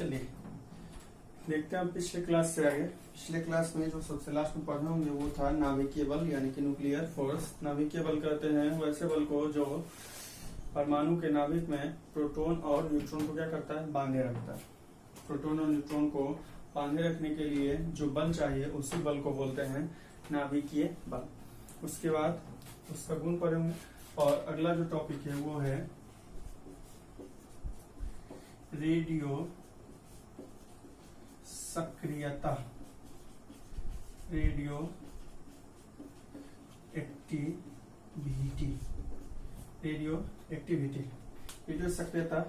चलिए देखते हैं हम पिछले क्लास से आगे। पिछले क्लास में जो सबसे लास्ट में पढ़े होंगे वो था नाभिकीय बल यानी कि न्यूक्लियर फोर्स। नाभिकीय बल कहते हैं वैसे बल को जो परमाणु के नाभिक में प्रोटॉन और न्यूट्रॉन को क्या करता है, बांधे रखता है। प्रोटॉन और न्यूट्रॉन को बांधे रखने के लिए जो बल चाहिए उसी बल को बोलते हैं नाभिकीय बल। उसके बाद उसका गुण पढ़ेंगे और अगला जो टॉपिक है वो है रेडियो सक्रियता, radio activity, radio activity, radio सक्रियता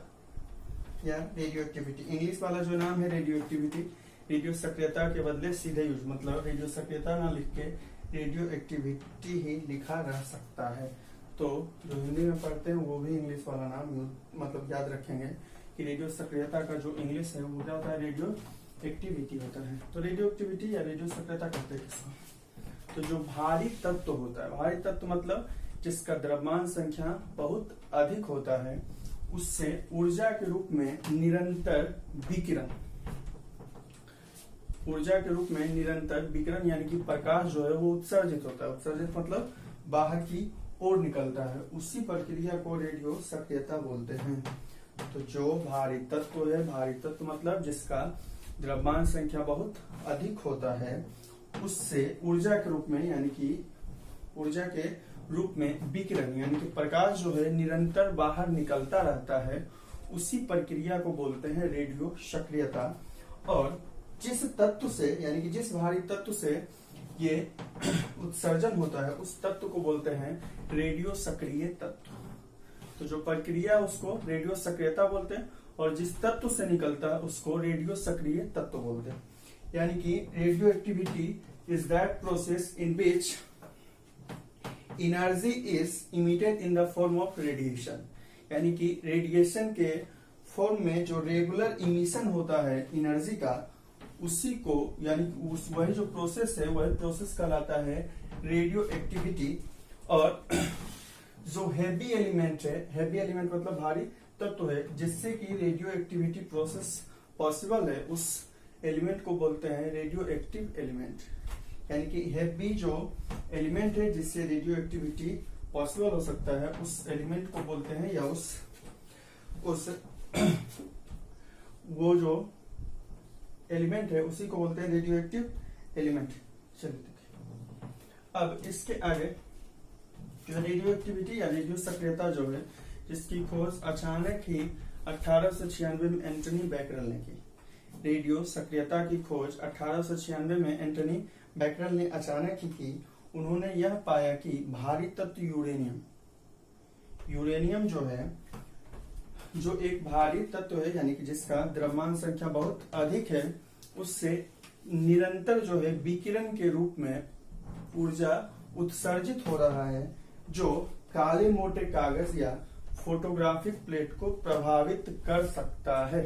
या रेडियो एक्टिविटी। इंग्लिश वाला जो नाम है रेडियो एक्टिविटी, रेडियो सक्रियता के बदले सीधे यूज, मतलब रेडियो सक्रियता ना लिख के रेडियो एक्टिविटी ही लिखा रह सकता है। तो जो हिंदी में पढ़ते हैं वो भी इंग्लिश वाला नाम मतलब याद रखेंगे कि रेडियो सक्रियता का जो इंग्लिश है वो क्या होता है, रेडियो एक्टिविटी होता है। तो रेडियो एक्टिविटी या रेडियो सक्रियता कहते हैं किसको, तो जो भारी तत्व होता है, भारी तत्व मतलब जिसका द्रव्यमान संख्या बहुत अधिक होता है, उससे ऊर्जा के रूप में निरंतर विकिरण, ऊर्जा के रूप में निरंतर विकिरण यानी कि प्रकाश जो है वो उत्सर्जित होता है। उत्सर्जित मतलब बाहर की ओर निकलता है, उसी प्रक्रिया को रेडियो सक्रियता बोलते हैं। तो जो भारी तत्व है, भारी तत्व मतलब जिसका द्रव्यमान संख्या बहुत अधिक होता है, उससे ऊर्जा के रूप में यानी कि ऊर्जा के रूप में विकिरण यानी कि प्रकाश जो है निरंतर बाहर निकलता रहता है, उसी प्रक्रिया को बोलते हैं रेडियो सक्रियता। और जिस तत्व से यानी कि जिस भारी तत्व से ये उत्सर्जन होता है उस तत्व को बोलते हैं रेडियो सक्रिय तत्व। तो जो प्रक्रिया उसको रेडियो सक्रियता बोलते हैं और जिस तत्व से निकलता है उसको रेडियो सक्रिय तत्व बोलते हैं। यानी कि radio activity is that process in which energy is emitted in the form of radiation. यानी कि रेडिएशन के फॉर्म में जो रेगुलर इमिशन होता है एनर्जी का, उसी को यानी वही जो प्रोसेस है वही प्रोसेस कहलाता है रेडियो एक्टिविटी। और जो हैवी एलिमेंट है, हैवी एलिमेंट मतलब भारी तत्व है जिससे कि रेडियो एक्टिविटी प्रोसेस पॉसिबल है, उस एलिमेंट को बोलते हैं रेडियो एक्टिव एलिमेंट। यानी कि हैवी जो एलिमेंट है जिससे रेडियो एक्टिविटी पॉसिबल हो सकता है, उस एलिमेंट को बोलते हैं या उस वो जो एलिमेंट है उसी को बोलते हैं रेडियो एक्टिव एलिमेंट। चलिए देखिए अब इसके आगे जो रेडियो एक्टिविटी या रेडियो सक्रियता जो है, जिसकी खोज अचानक ही 1896 में एंटनी बैकरल ने की। रेडियो सक्रियता की खोज 1896 में एंटनी बैकरल ने अचानक ही की। उन्होंने यह पाया कि भारी तत्व यूरेनियम जो है, जो एक भारी तत्व है यानी कि जिसका द्रव्यमान संख्या बहुत अधिक है, उससे निरंतर जो है विकिरण के रूप में ऊर्जा उत्सर्जित हो रहा है, जो काले मोटे कागज या फोटोग्राफिक प्लेट को प्रभावित कर सकता है।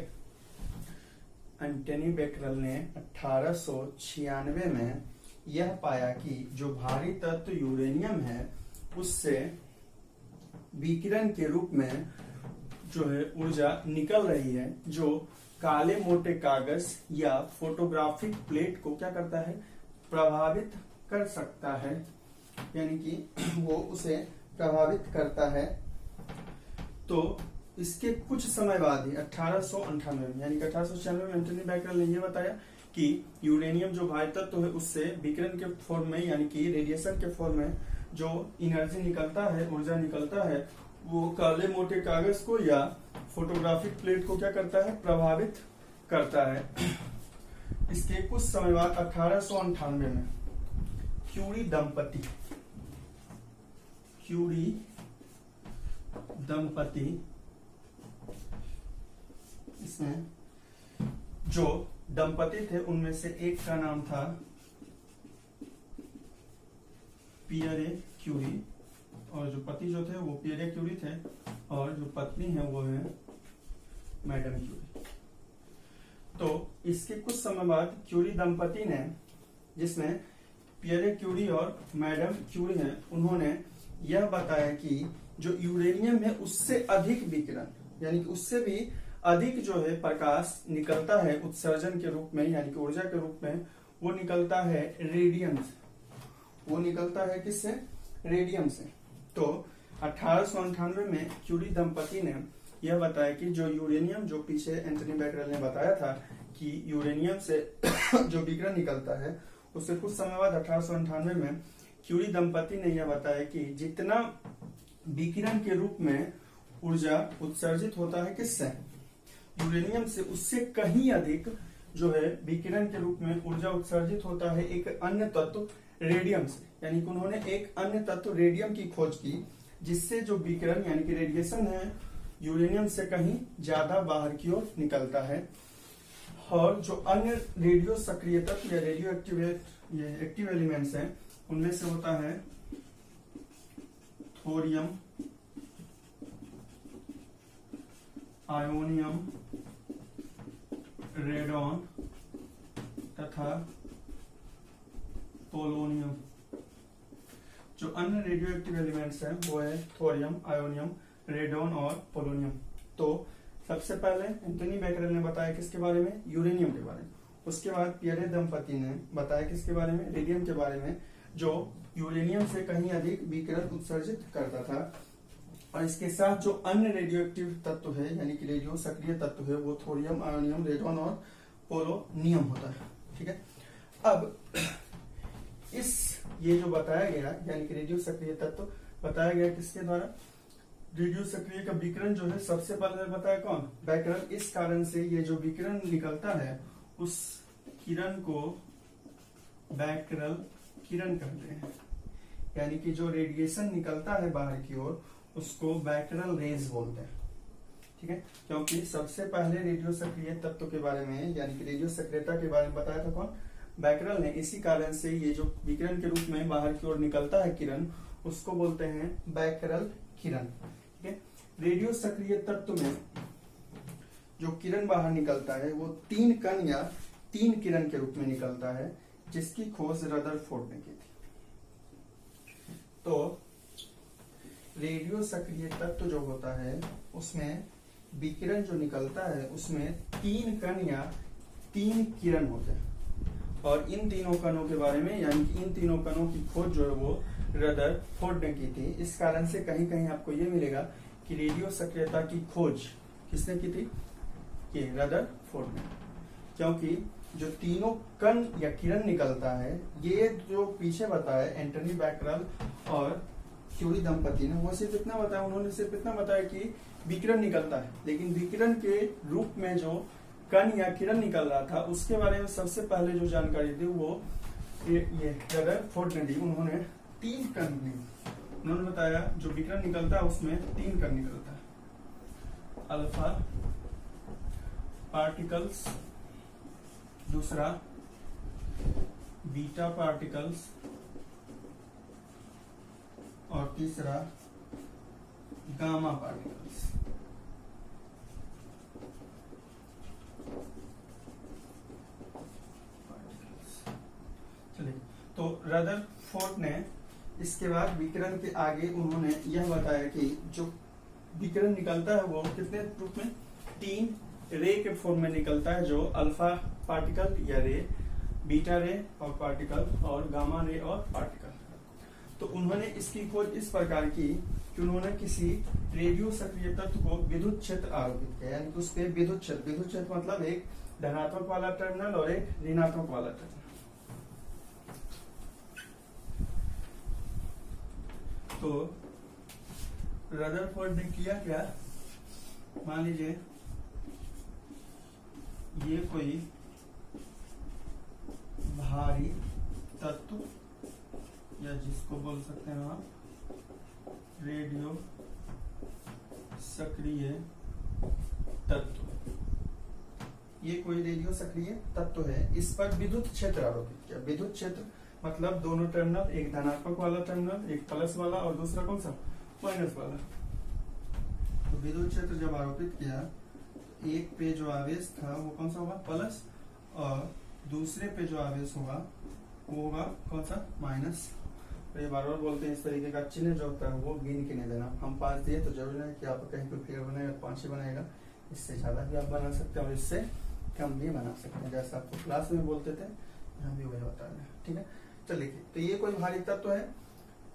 एंटनी बैकरल ने 1896 में यह पाया कि जो भारी तत्व यूरेनियम है उससे विकिरण के रूप में जो है ऊर्जा निकल रही है, जो काले मोटे कागज या फोटोग्राफिक प्लेट को क्या करता है, प्रभावित कर सकता है। यानी कि वो उसे प्रभावित करता है। तो इसके कुछ समय बाद ही 1898 में यानी कि 1896 में एंटनी बैकरल ने यह बताया कि यूरेनियम जो भारी तत्व है उससे विकिरण के फॉर्म में यानी कि रेडिएशन के फॉर्म में जो एनर्जी निकलता है, ऊर्जा निकलता है, वो काले मोटे कागज को या फोटोग्राफिक प्लेट को क्या करता है, प्रभावित करता है। इसके कुछ समय बाद 1898 में क्यूरी दंपति इसमें जो दंपति थे उनमें से एक का नाम था पियरे क्यूरी, और जो पति जो थे वो पियरे क्यूरी थे और जो पत्नी है वो है मैडम क्यूरी। तो इसके कुछ समय बाद क्यूरी दंपति ने, जिसमें पियरे क्यूरी और मैडम क्यूरी हैं, उन्होंने यह बताया कि जो यूरेनियम है उससे अधिक विकिरण यानी कि उससे भी अधिक जो है प्रकाश निकलता है उत्सर्जन के रूप में यानी कि ऊर्जा के रूप में, वो निकलता है रेडियम से। वो निकलता है किससे? रेडियम से। तो 1898 में क्यूरी दंपति ने यह बताया कि जो यूरेनियम, जो पीछे एंथनी बैकरेल ने बताया था कि यूरेनियम से जो विकिरण निकलता है, उससे कुछ समय बाद 1898 में क्यूरी दंपति ने यह बताया कि जितना विकिरण के रूप में ऊर्जा उत्सर्जित होता है किससे? यूरेनियम से, उससे कहीं अधिक जो है विकिरण के रूप में ऊर्जा उत्सर्जित होता है एक अन्य तत्व रेडियम से। यानी कि उन्होंने एक अन्य तत्व रेडियम की खोज की, जिससे जो विकिरण यानी कि रेडिएशन है यूरेनियम से कहीं ज्यादा बाहर की ओर निकलता है। और जो अन्य रेडियो सक्रिय तत्व या रेडियो एक्टिव एलिमेंट्स हैं, उनमें से होता है थोरियम, आयोनियम, रेडॉन तथा पोलोनियम। जो अन्य रेडियो एक्टिव एलिमेंट्स हैं वो है थोरियम, आयोनियम, रेडॉन और पोलोनियम। तो सबसे पहले एंथनी बैकरेल ने बताया किसके बारे में? यूरेनियम के बारे में। उसके बाद पियरे दंपति ने बताया किसके बारे में? रेडियम के बारे में, जो यूरेनियम से कहीं अधिक विकिरण उत्सर्जित करता था। और इसके साथ जो अन्य रेडियो एक्टिव तत्व है यानी कि रेडियो सक्रिय तत्व है वो थोरियम, आयोनियम, रेडॉन और पोलोनियम होता है। ठीक है। अब ये जो बताया गया यानी कि रेडियो सक्रिय तत्व बताया गया किसके द्वारा? रेडियो सक्रिय का विकिरण जो है सबसे पहले बताया कौन? बैकरेल। इस कारण से ये जो विकिरण निकलता है उस किरण को बैकरेल किरण कहते हैं। यानी कि जो रेडिएशन निकलता है बाहर की ओर उसको बैकरेल रेज बोलते हैं। ठीक है। क्योंकि सबसे पहले रेडियो सक्रिय तत्व के बारे में यानी कि रेडियो सक्रियता के बारे में बताया था कौन? बैकरेल ने। इसी कारण से ये जो विकिरण के रूप में बाहर की ओर निकलता है किरण, उसको बोलते हैं बैकरेल किरण। ठीक है। रेडियो सक्रिय तत्व में जो किरण बाहर निकलता है वो 3 कण या 3 किरण के रूप में निकलता है, जिसकी खोज रदरफोर्ड ने की थी। तो रेडियो सक्रिय तत्व जो होता है उसमें विकिरण जो निकलता है उसमें 3 कण या 3 किरण होते हैं। और इन तीनों कणों के बारे में यानी कि इन तीनों कणों की खोज जो है वो रदरफोर्ड ने की थी। इस कारण से कहीं कहीं आपको ये मिलेगा कि रेडियो सक्रियता की खोज किसने की थी? ये रदरफोर्ड ने। क्योंकि जो तीनों कण या किरण निकलता है, ये जो पीछे बताया एंटनी बैकरेल और क्यूरी दंपति ने, वो सिर्फ इतना बताया, उन्होंने सिर्फ इतना बताया कि विकिरण निकलता है, लेकिन विकिरण के रूप में जो कण या किरण निकल रहा था उसके बारे में सबसे पहले जो जानकारी दी वो ये रदरफोर्ड ने दी। उन्होंने 3 कण दी। उन्होंने बताया जो विकिरण निकलता है उसमें 3 कण निकलता है। अल्फा पार्टिकल्स, दूसरा बीटा पार्टिकल्स और तीसरा गामा पार्टिकल्स। चलिए, तो रदरफोर्ड ने इसके बाद विकिरण के आगे उन्होंने यह बताया कि जो विकिरण निकलता है वो कितने रूप में? 3 रे के फॉर्म में निकलता है, जो अल्फा पार्टिकल या रे, बीटा रे और पार्टिकल और गामा रे और पार्टिकल। तो उन्होंने इसकी खोज इस प्रकार की कि उन्होंने किसी रेडियो सक्रिय तत्व को विद्युत क्षेत्र आरोपित किया, यानी कि उस पर विद्युत क्षेत्र मतलब एक धनात्मक वाला टर्मिनल और एक ऋणात्मक वाला टर्मिनल। तो रदरफोर्ड ने किया क्या? मान लीजिए ये कोई भारी तत्व या जिसको बोल सकते हैं आप रेडियो सक्रिय तत्व, ये कोई रेडियो सक्रिय तत्व है, इस पर विद्युत क्षेत्र आरोपित किया। विद्युत क्षेत्र मतलब दोनों टर्मिनल, एक धनात्मक वाला टर्मिनल, एक प्लस वाला और दूसरा कौन सा? माइनस वाला। तो विद्युत क्षेत्र जब आरोपित किया, एक पे जो आवेश था वो कौन सा होगा? प्लस, और दूसरे पे जो आवेश होगा वो होगा कौन सा? माइनस। तो ये बार बार बोलते हैं इस तरीके का चिन्ह जो होता है वो गिन के नहीं देना। हम 5 दिए तो जरूरी नहीं कि आप कहीं पे फिगर बनाएगा 5 ही बनाएगा, इससे ज्यादा भी आप बना सकते हैं और इससे कम भी बना सकते हैं, जैसा आपको क्लास में बोलते थे यहाँ भी वही बता रहे हैं। ठीक है, चलिए तो ये कोई भारी तत्व है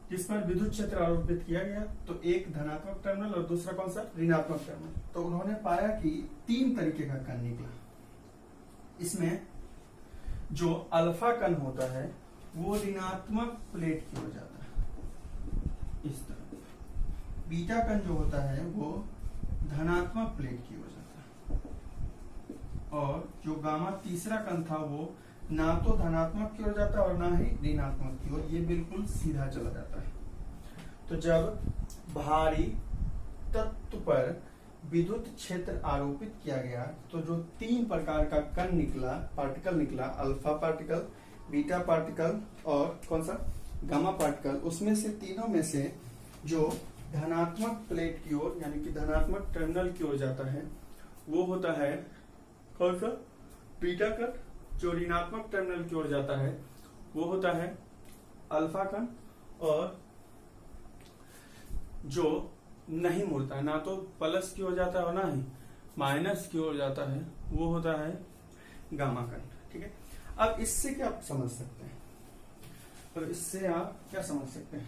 जिस पर विद्युत क्षेत्र आरोपित किया गया, तो एक धनात्मक टर्मिनल और दूसरा कौन सा, ऋणात्मक टर्मिनल। तो उन्होंने पाया कि 3 तरीके का कण निकला। इसमें जो अल्फा कण होता है वो ऋणात्मक प्लेट की ओर जाता है इस तरह, बीटा कण जो होता है वो धनात्मक प्लेट की ओर जाता है, और जो गामा तीसरा कण था वो ना तो धनात्मक की ओर जाता है और ना ही ऋणात्मक की ओर, ये बिल्कुल सीधा चला जाता है। तो जब भारी तत्व पर विद्युत क्षेत्र आरोपित किया गया तो जो 3 प्रकार का कण निकला, पार्टिकल निकला, अल्फा पार्टिकल, बीटा पार्टिकल और कौन सा, गामा पार्टिकल, उसमें से तीनों में से जो धनात्मक प्लेट की ओर यानी कि धनात्मक टर्मिनल की ओर जाता है वो होता है कौन सा, बीटा कण। जो ऋणात्मक टर्मिनल की ओर जाता है वो होता है अल्फा कण, और जो नहीं मुड़ता है, ना तो प्लस की ओर जाता है और ना ही माइनस की ओर जाता है, वो होता है गामा कण। ठीक है, अब इससे क्या आप समझ सकते हैं, तो इससे आप क्या समझ सकते हैं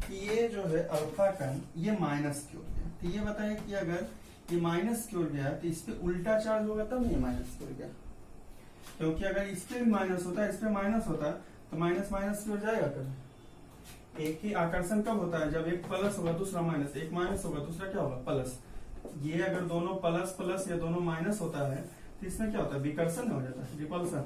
कि ये जो है अल्फा कण ये माइनस की ओर गया, तो ये बताइए कि अगर ये माइनस की ओर गया तो इस पे उल्टा चार्ज होगा तब ये माइनस की ओर गया, क्योंकि अगर इस पे भी माइनस होता है इस पे माइनस होता है तो माइनस माइनस की ओर जाएगा कभी। एक ही आकर्षण कब होता है, जब एक प्लस होगा दूसरा माइनस, एक माइनस होगा दूसरा क्या होगा, प्लस। ये अगर दोनों प्लस प्लस या दोनों माइनस होता है तो इसमें क्या होता है, विकर्षण हो जाता है, रिपल्सन।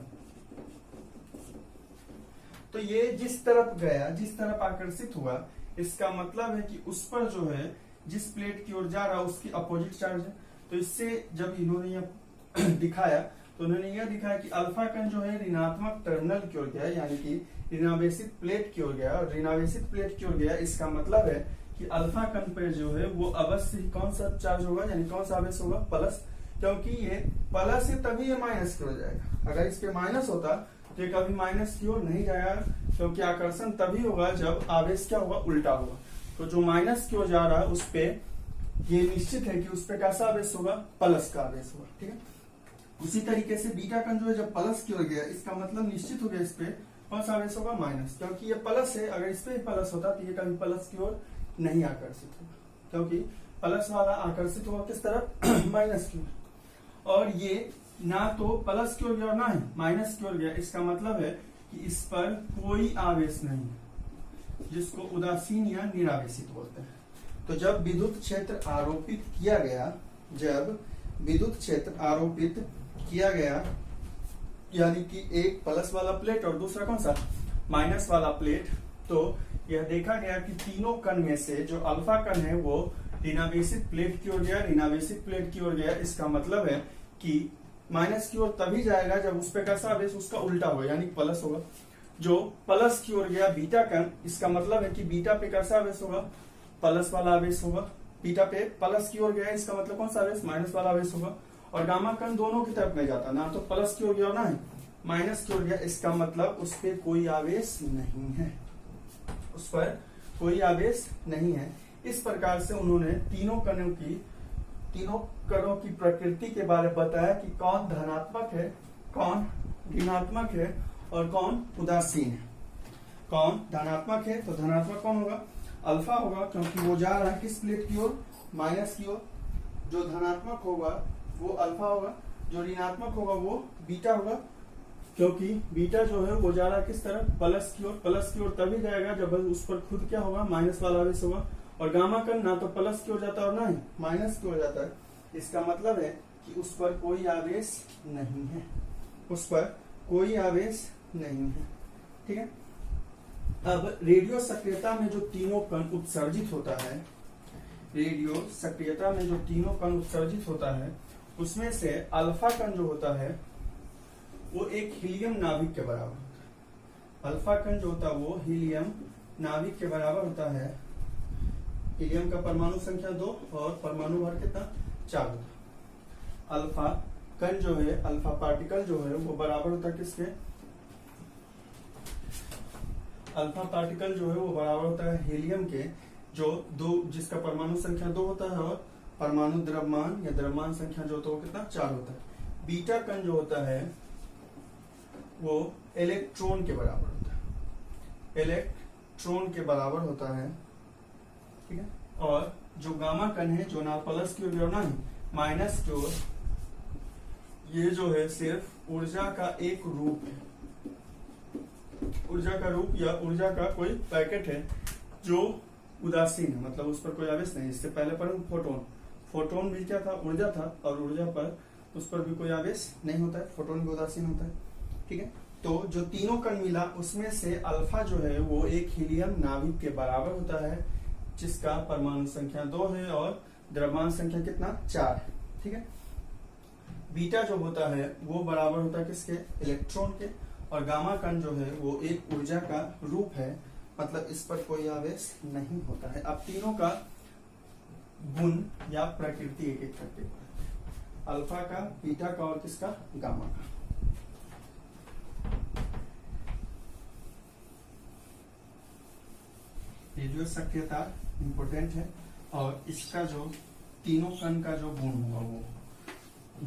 तो ये जिस तरफ गया, जिस तरफ आकर्षित हुआ, इसका मतलब है कि उस पर जो है जिस प्लेट की ओर जा रहा है उसकी अपोजिट चार्ज है। तो इससे जब इन्होंने यह दिखाया तो उन्होंने यह दिखाया कि अल्फा कण जो है ऋणात्मक टर्मिनल की ओर गया, यानी कि ऋणावेशित प्लेट की ओर गया, और ऋणावेशित प्लेट की ओर गया, इसका मतलब है कि अल्फा कण पर जो है वो अवश्य ही कौन सा चार्ज होगा, यानी कौन सा आवेश होगा, प्लस, क्योंकि ये प्लस है तभी ये माइनस की ओर जाएगा। अगर इस पे माइनस होता तो ये कभी माइनस की ओर नहीं जाएगा, क्योंकि आकर्षण तभी होगा जब आवेश क्या होगा, उल्टा होगा। तो जो माइनस की ओर जा रहा है उस पे ये निश्चित है कि उस पे कैसा आवेश होगा, प्लस का आवेश होगा। ठीक है, उसी तरीके से बीटा कण जो है जब प्लस की ओर गया, इसका मतलब निश्चित हो गया इस पे कौन सा आवेश होगा, माइनस, क्योंकि ये प्लस है। अगर इस पे प्लस होता तो ये कभी प्लस की ओर नहीं आकर्षित होगा, क्योंकि प्लस वाला आकर्षित होगा किस तरफ, माइनस की ओर। और ये ना तो प्लस की ओर गया ना ही माइनस की ओर गया, इसका मतलब है कि इस पर कोई आवेश नहीं है, जिसको उदासीन या निरावेशित बोलते हैं। तो जब विद्युत क्षेत्र आरोपित किया गया, जब विद्युत क्षेत्र आरोपित किया गया, यानी कि एक प्लस वाला प्लेट और दूसरा कौन सा, माइनस वाला प्लेट, तो यह देखा गया कि तीनों कण में से जो अल्फा कण है वो ऋणावेशित प्लेट की ओर गया, ऋणावेशित प्लेट की ओर गया। इसका मतलब है कि माइनस की ओर तभी जाएगा जब उस पे कैसा आवेश उसका उल्टा होगा, यानी प्लस होगा। जो प्लस की ओर गया बीटा कण, इसका मतलब है कि बीटा पे कैसा आवेश होगा, प्लस वाला आवेश होगा। बीटा पे प्लस की ओर गया, इसका मतलब कौन सा आवेश, माइनस वाला आवेश होगा। और गामा कण दोनों की तरफ नहीं जाता, ना तो प्लस की ओर गया ना ही माइनस की ओर गया, इसका मतलब उस पर कोई आवेश नहीं है, उस पर कोई आवेश नहीं है। इस प्रकार से उन्होंने तीनों कणों की प्रकृति के बारे में बताया कि कौन धनात्मक है, कौन ऋणात्मक है और कौन उदासीन है। कौन धनात्मक है तो धनात्मक कौन होगा, अल्फा होगा, क्योंकि वो जा रहा है किस प्लेट की ओर, माइनस की ओर। जो धनात्मक होगा वो अल्फा होगा, जो ऋणात्मक होगा वो बीटा होगा, क्योंकि बीटा जो है वो जा रहा है किस तरफ, प्लस की ओर। प्लस की ओर तभी जाएगा जब उस पर खुद क्या होगा, माइनस वाला आवेश होगा। और गामा कण ना तो प्लस की ओर जाता है और ना ही माइनस की ओर जाता है, इसका मतलब है कि उस पर कोई आवेश नहीं है, उस पर कोई आवेश नहीं है। ठीक है, अब रेडियो सक्रियता में जो तीनों कण उत्सर्जित होता है, रेडियो सक्रियता में जो तीनों कण उत्सर्जित होता है, उसमें से अल्फा कण जो होता है वो एक हीलियम नाभिक के बराबर होता है। अल्फा कण जो होता है वो हीलियम नाभिक के बराबर होता है। हीलियम का परमाणु संख्या 2 और परमाणु भर कितना, 4 होता है। अल्फा कण जो है, अल्फा पार्टिकल जो है वो बराबर होता है किसके, अल्फा पार्टिकल जो है वो बराबर होता है हीलियम के, जो 2, जिसका परमाणु संख्या 2 होता है और परमाणु द्रव्यमान या द्रव्यमान संख्या जो होता है वो कितना 4 होता है। बीटा कण जो होता है वो इलेक्ट्रॉन के बराबर होता है, इलेक्ट्रॉन के बराबर होता है, ठीक है। और जो गामा कण है जो ना प्लस की ओर ना ही माइनस की ओर, ये जो है सिर्फ ऊर्जा का एक रूप है, ऊर्जा का रूप या ऊर्जा का कोई पैकेट है जो उदासीन है, मतलब उस पर कोई आवेश नहीं। इससे पहले पर फोटोन, फोटोन भी क्या था, ऊर्जा था, और ऊर्जा पर उस पर भी कोई आवेश नहीं होता है, फोटोन भी उदासीन होता है, ठीक है। तो जो तीनों कण मिला उसमें से अल्फा जो है वो एक हीलियम नाभिक के बराबर होता है, जिसका परमाणु संख्या 2 है और द्रव्यमान संख्या कितना 4 है, ठीक है। बीटा जो होता है वो बराबर होता है किसके, इलेक्ट्रॉन के, और गामा कण जो है वो एक ऊर्जा का रूप है, मतलब इस पर कोई आवेश नहीं होता है। अब तीनों का गुण या प्रकृति एक एक करके, अल्फा का, बीटा का और किसका, गामा का। रेडियो सक्रियता इंपोर्टेंट है, और इसका जो तीनों कण का जो गुण होगा वो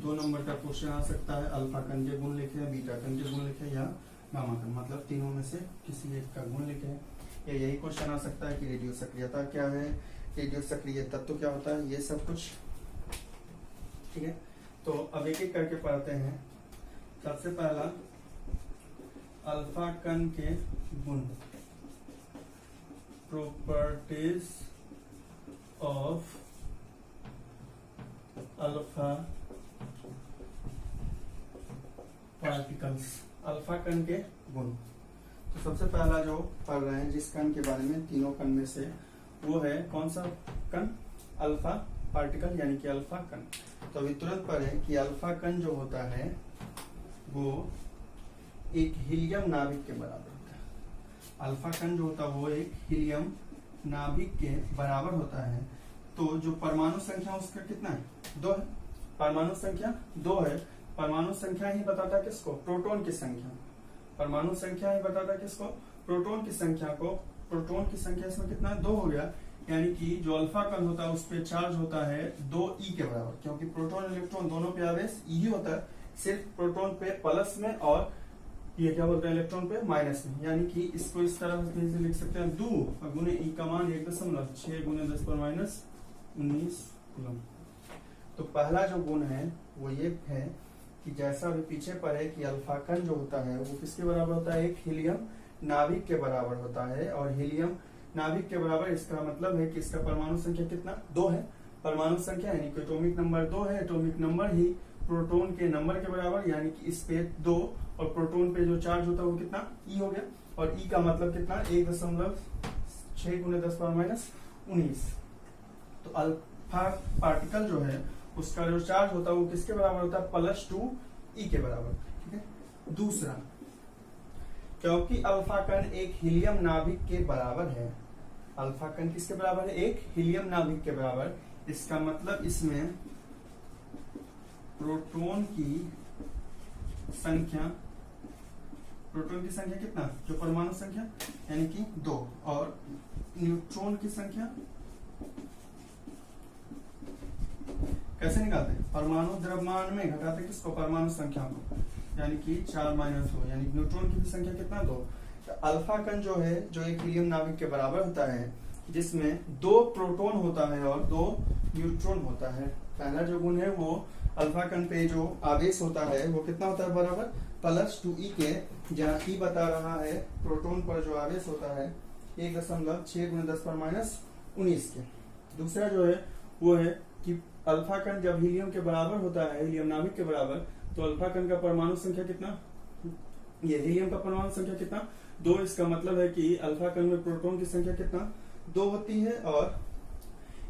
2 नंबर का क्वेश्चन आ सकता है। अल्फा कण के गुण लिखे, बीटा कण के गुण लिखे, या गामा कण, मतलब तीनों में से किसी एक का गुण लिखे, या यही क्वेश्चन आ सकता है कि रेडियो सक्रियता क्या है, रेडियो सक्रिय तत्व क्या होता है, ये सब कुछ, ठीक है। तो अब एक एक करके पढ़ते हैं। सबसे पहला अल्फा कण के गुण, properties of alpha particles, alpha कण के गुण। तो सबसे पहला जो पढ़ रहे हैं जिस कण के बारे में, तीनों कण में से, वो है कौन सा कण, अल्फा पार्टिकल, यानी कि अल्फा कण। तो अभी तुरंत पढ़े कि अल्फा कण जो होता है वो एक हीलियम नाभिक के बराबर होता है। अल्फा कण जो होता है वो एक हीलियम नाभिक के बराबर होता है। तो जो परमाणु संख्या उसका कितना है, 2 है, परमाणु संख्या 2 है। परमाणु संख्या ही बताता है किसको, प्रोटॉन की संख्या, परमाणु संख्या ही बताता है किसको, प्रोटॉन की संख्या को। प्रोटॉन की संख्या इसमें कितना है, 2 हो गया, यानी कि जो अल्फा कण होता है उस पे चार्ज होता है 2e के बराबर, क्योंकि प्रोटॉन इलेक्ट्रॉन दोनों पे आवेश e ही होता है, सिर्फ प्रोटॉन पे प्लस में और ये क्या बोलते हैं इलेक्ट्रॉन पे माइनस में, यानी कि इसको इस तरह से लिख सकते हैं 2 गुने ई का मान 1.6 गुने 10⁻19 कूलम। तो पहला जो गुण है वो ये है कि जैसा अभी पीछे पर है कि अल्फा कण जो होता है वो किसके बराबर होता है, एक हीलियम नाभिक के बराबर होता है। और हीलियम नाभिक के बराबर, इसका मतलब है कि इसका परमाणु संख्या कितना, 2 है। परमाणु संख्या यानी कि एटॉमिक नंबर 2 है, एटॉमिक नंबर ही प्रोटॉन के नंबर के बराबर, यानी कि इस पे 2 और प्रोटॉन पे जो चार्ज होता है वो कितना, ई हो गया, और ई का मतलब कितना, 1.6 गुने 10⁻19। तो अल्फा पार्टिकल जो है उसका जो चार्ज होता है वो किसके बराबर होता है, +2e के बराबर, ठीक है। दूसरा, क्योंकि अल्फा कण एक हीलियम नाभिक के बराबर है, अल्फा कण किसके बराबर है, एक हीलियम नाभिक के बराबर, इसका मतलब इसमें प्रोटॉन की संख्या, प्रोटॉन की संख्या कितना, जो परमाणु संख्या यानी कि 2, और न्यूट्रॉन की संख्या कैसे निकालते हैं, परमाणु द्रव्यमान में घटाते किसको, परमाणु संख्या को, यानी कि 4 - 2, यानी न्यूट्रॉन की भी संख्या कितना, 2। तो अल्फा कण जो है जो एक हीलियम नाभिक के बराबर होता है, जिसमें 2 प्रोटॉन होता है और 2 न्यूट्रॉन होता है। पहला जो गुण है वो अल्फा कण पे जो आवेश होता है वो कितना होता है, बराबर +2e के, जहाँ ई बता रहा है प्रोटॉन पर जो आवेश होता है 1.6 गुने 10⁻19 के। दूसरा जो है वो है कि अल्फा कण जब हीलियम के बराबर होता है, हीलियम नाभिक के बराबर, तो अल्फा कण का परमाणु संख्या कितना, ये हीलियम का परमाणु संख्या कितना, 2। इसका मतलब है कि अल्फा कण में प्रोटॉन की संख्या कितना, 2 होती है, और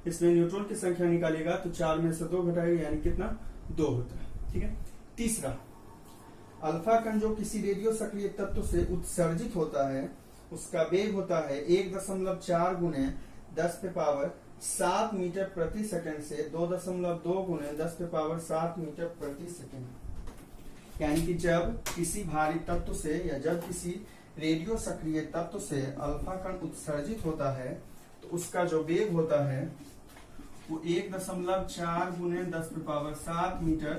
इसमें न्यूट्रॉन की संख्या निकालेगा तो 4 में से 2 घटाएगा, यानी कितना, 2 होता है, ठीक है। तीसरा, अल्फा कण जो किसी रेडियो सक्रिय तत्व से उत्सर्जित होता है उसका वेग होता है 1.4 गुने 10⁻7 मीटर प्रति सेकंड से 2.2 गुने 10⁻7 मीटर प्रति सेकंड। यानी कि जब किसी भारी तत्व से या जब किसी रेडियो सक्रिय तत्व से अल्फा कण उत्सर्जित होता है तो उसका जो वेग होता है वो 1.4 गुने 10⁻7 मीटर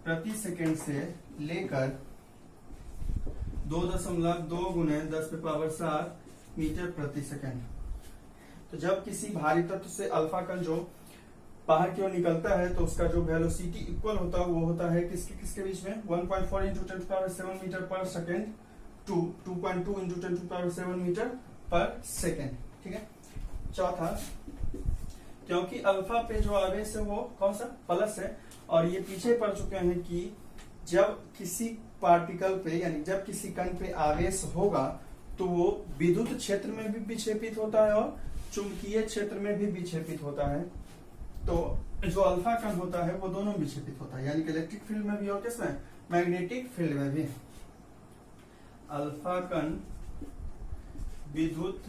प्रति सेकेंड से लेकर 2.2 गुने 10⁻7 मीटर प्रति सेकेंड। तो जब किसी भारी तत्व से अल्फा कण जो बाहर की ओर निकलता है तो उसका जो वेलोसिटी इक्वल होता है वो होता है किसके किसके बीच में 1.4 इंटू 10⁻7 मीटर पर सेकेंड टू 2.2 इंटू 10⁻7 मीटर पर सेकेंड। ठीक है। चौथा, क्योंकि अल्फा पे जो आवेश है वो कौन सा प्लस है, और ये पीछे पढ़ चुके हैं कि जब किसी पार्टिकल पे यानी जब किसी कण पे आवेश होगा तो वो विद्युत क्षेत्र में भी विक्षेपित होता है और चुंबकीय क्षेत्र में भी विक्षेपित होता है। तो जो अल्फा कण होता है वो दोनों विक्षेपित होता है, यानी कि इलेक्ट्रिक फील्ड में भी और किसमें मैग्नेटिक फील्ड में भी। अल्फा कण विद्युत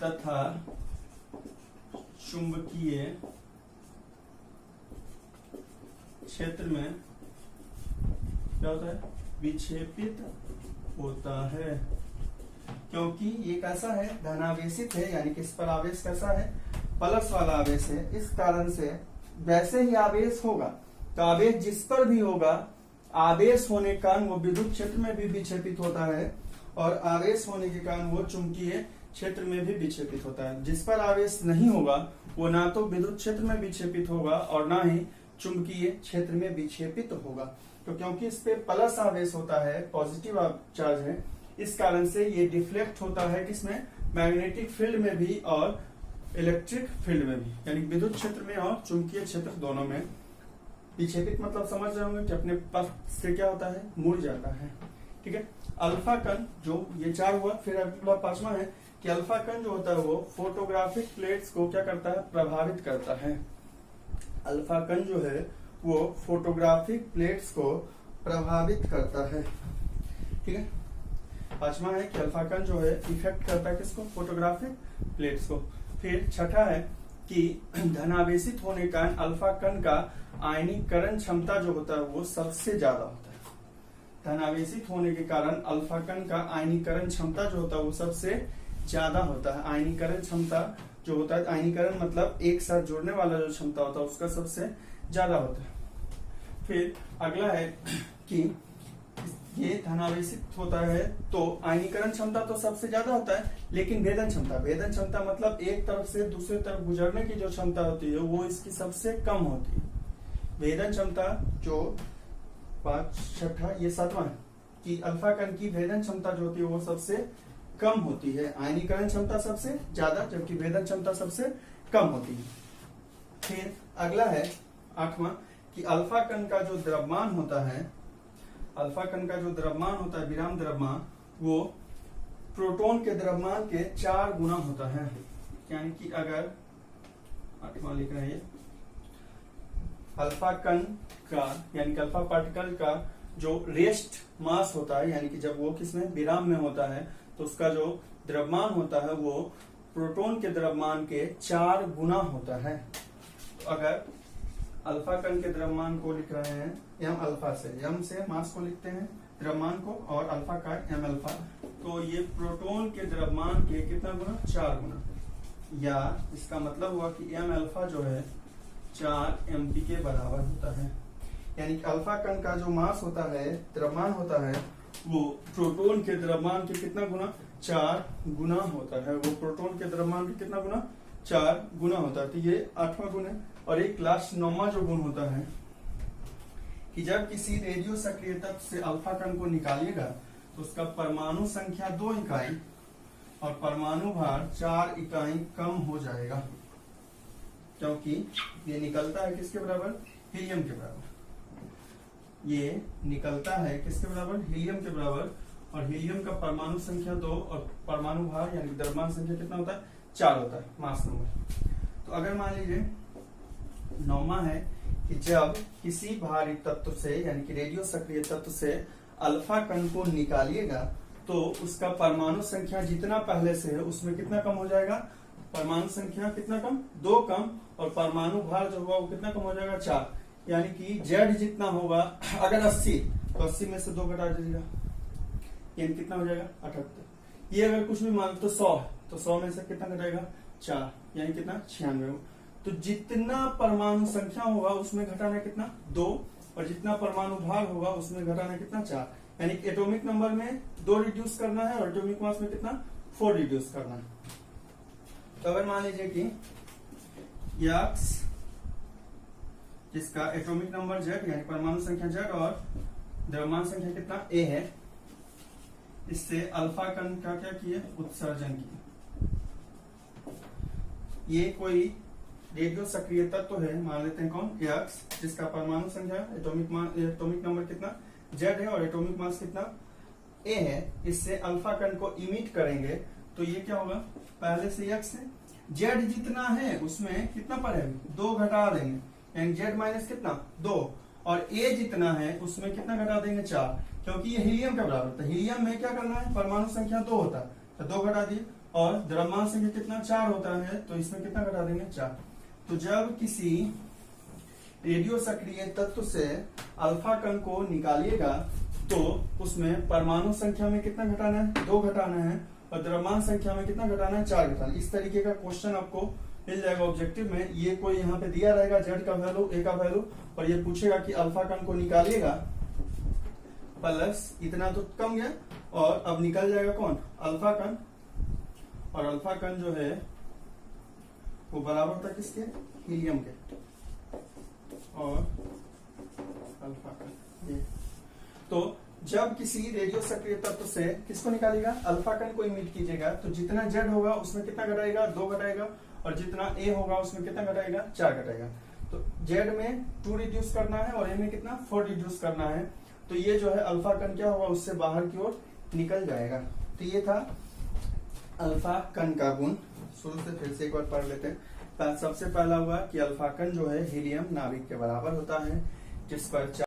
तथा चुंबकीय क्षेत्र में क्या होता है, विक्षेपित होता है। क्योंकि ये कैसा है, धनावेशित है, यानी कि इस पर आवेश कैसा है, प्लस वाला आवेश है। इस कारण से वैसे ही आवेश होगा तो आवेश जिस पर भी होगा, आवेश होने के कारण वो विद्युत क्षेत्र में भी विक्षेपित होता है और आवेश होने के कारण वो चुंबकीय क्षेत्र में भी विक्षेपित होता है। जिस पर आवेश नहीं होगा वो ना तो विद्युत क्षेत्र में विक्षेपित होगा और ना ही चुंबकीय क्षेत्र में विक्षेपित होगा। तो क्योंकि इस पे प्लस आवेश होता है, पॉजिटिव चार्ज है, इस कारण से ये डिफ्लेक्ट होता है किसमें, मैग्नेटिक फील्ड में भी और इलेक्ट्रिक फील्ड में भी, यानी विद्युत क्षेत्र में और चुंबकीय क्षेत्र दोनों में विक्षेपित। मतलब समझ रहे होंगे कि अपने पथ से क्या होता है, मुड़ जाता है। ठीक है। अल्फा कण जो ये 4 हुआ, फिर अगला 5वां है कि अल्फा कण जो होता है वो फोटोग्राफिक प्लेट्स को क्या करता है, प्रभावित करता है। अल्फा कण जो है वो फोटोग्राफिक प्लेट्स को प्रभावित करता है। ठीक है। 5वां है कि अल्फा कण जो है इफेक्ट करता है किसको, फोटोग्राफिक प्लेट्स को। फिर छठा है कि धनावेशित होने के कारण अल्फा कण का आयनीकरण क्षमता जो होता है वो सबसे ज्यादा होता है। धनावेशित होने के कारण अल्फा कण का आयनीकरण क्षमता जो होता है वो सबसे ज्यादा होता है। आयनीकरण क्षमता जो होता है, आयनीकरण मतलब एक साथ जुड़ने वाला जो क्षमता होता है उसका सबसे ज्यादा होता है। फिर अगला है कि ये धनावेशित होता है तो आयनीकरण क्षमता तो सबसे ज्यादा होता है, लेकिन भेदन क्षमता मतलब एक तरफ से दूसरे तरफ गुजरने की जो क्षमता होती है वो इसकी सबसे कम होती है। भेदन क्षमता जो 5 छठा ये 7वां है कि अल्फा कण की भेदन क्षमता जो होती है वो सबसे कम होती है। आयनीकरण क्षमता सबसे ज्यादा जबकि भेदन क्षमता सबसे कम होती है। फिर अगला है 8वां कि अल्फा कण का जो द्रव्यमान होता है, अल्फा कण का जो द्रव्यमान होता है, विराम द्रव्यमान, वो प्रोटॉन के द्रव्यमान के 4 गुना होता है। यानी कि अगर 8वां लिख रहे हैं, अल्फा कण का यानी कि अल्फा पार्टिकल का जो रेस्ट मास होता है, यानी कि जब वो किसमें विराम में होता है तो उसका जो द्रव्यमान होता है वो प्रोटॉन के द्रव्यमान के 4 गुना होता है। तो अगर अल्फा कण के द्रव्यमान को लिख रहे हैं एम अल्फा से, एम से मास को लिखते हैं द्रव्यमान को और अल्फा का एम अल्फा, तो ये प्रोटॉन के द्रव्यमान के कितना गुना, 4 गुना, या इसका मतलब हुआ कि एम अल्फा जो है 4 mp के बराबर होता है। यानी कि अल्फा कण का जो मास होता है, द्रव्यमान होता है, वो प्रोटॉन के द्रव्यमान के कितना गुना, 4 गुना होता है। वो प्रोटॉन के द्रव्यमान के कितना गुना, 4 गुना होता है। तो ये 8वां गुण है। और एक लास्ट 9वां जो गुण होता है कि जब किसी रेडियो सक्रिय तत्व से अल्फा कण को निकालिएगा तो उसका परमाणु संख्या 2 इकाई और परमाणु भार 4 इकाई कम हो जाएगा, क्योंकि ये निकलता है किसके बराबर, हीलियम के बराबर। ये निकलता है किसके बराबर, हीलियम के बराबर, और हीलियम का परमाणु संख्या 2 और परमाणु भार यानी द्रव्यमान संख्या कितना होता है, 4 होता है, मास नंबर। तो अगर मान लीजिए 9वां है कि जब किसी भारी तत्व से यानी कि रेडियो सक्रिय तत्व से अल्फा कण को निकालिएगा तो उसका परमाणु संख्या जितना पहले से है उसमें कितना कम हो जाएगा, परमाणु संख्या कितना कम, 2 कम, और परमाणु भार जो होगा वो कितना कम हो जाएगा, 4। यानी कि Z जितना होगा, अगर 80 तो 80 में से 2 घटा दीजिएगा, यानी कितना हो जाएगा, 78। ये अगर कुछ भी मान तो 100 है तो 100 में से कितना घटाएगा, 4, यानी कितना, 96। तो जितना परमाणु संख्या होगा उसमें घटाना कितना 2, और जितना परमाणु भाग होगा उसमें घटाना कितना 4। यानी एटॉमिक नंबर में 2 रिड्यूस करना है और एटॉमिक मास में कितना 4 रिड्यूस करना है। तो अगर मान लीजिए कि X जिसका एटॉमिक नंबर Z यानी परमाणु संख्या Z और द्रव्यमान संख्या कितना A है, इससे अल्फा कण का क्या किए उत्सर्जन किए। ये कोई रेडियो सक्रिय तत्व है, मान लेते हैं कौन X जिसका परमाणु संख्या एटॉमिक नंबर कितना Z है और एटॉमिक मास कितना A है। इससे अल्फा कण को इमिट करेंगे तो ये क्या होगा, पहले से X है, Z जितना है उसमें कितना पर है 2 घटा देंगे, यानी Z माइनस कितना 2, और A जितना है उसमें कितना घटा देंगे 4, क्योंकि ये हीलियम के बराबर होता है। हीलियम में क्या करना है, परमाणु संख्या 2 होता है तो 2 घटा दिए, और द्रव्यमान संख्या कितना 4 होता है तो इसमें कितना घटा देंगे 4। तो जब किसी रेडियो सक्रिय तत्व से अल्फा कण को निकालिएगा तो उसमें परमाणु संख्या में कितना घटाना है 2 घटाना है, और द्रव्यमान संख्या में कितना घटाना है 4 घटाना। इस तरीके का क्वेश्चन आपको मिल जाएगा ऑब्जेक्टिव में। ये कोई यहाँ पे दिया रहेगा Z का वैल्यू A का वैल्यू, और ये पूछेगा कि अल्फा कण को निकालिएगा प्लस इतना तो कम गया, और अब निकल जाएगा कौन अल्फा कण, और अल्फा कण जो है वो बराबर होता है किसके हीलियम के, और अल्फा कण ये। तो जब किसी रेडियो सक्रिय तत्व से किसको निकालेगा अल्फा कण को इमिट कीजिएगा तो जितना Z होगा उसमें कितना घटाएगा 2 घटाएगा, और जितना A होगा उसमें कितना घटाएगा 4 घटाएगा। तो Z में 2 रिड्यूस करना है और A में कितना 4 रिड्यूस करना है, तो ये जो है अल्फा कण क्या होगा उससे बाहर की ओर निकल जाएगा। तो ये था अल्फा कण का गुण। शुरू से फिर से एक बार पढ़ लेते हैं। सबसे पहला हुआ कि अल्फा कण जो है हीलियम नाभिक के बराबर होता है, जिस पर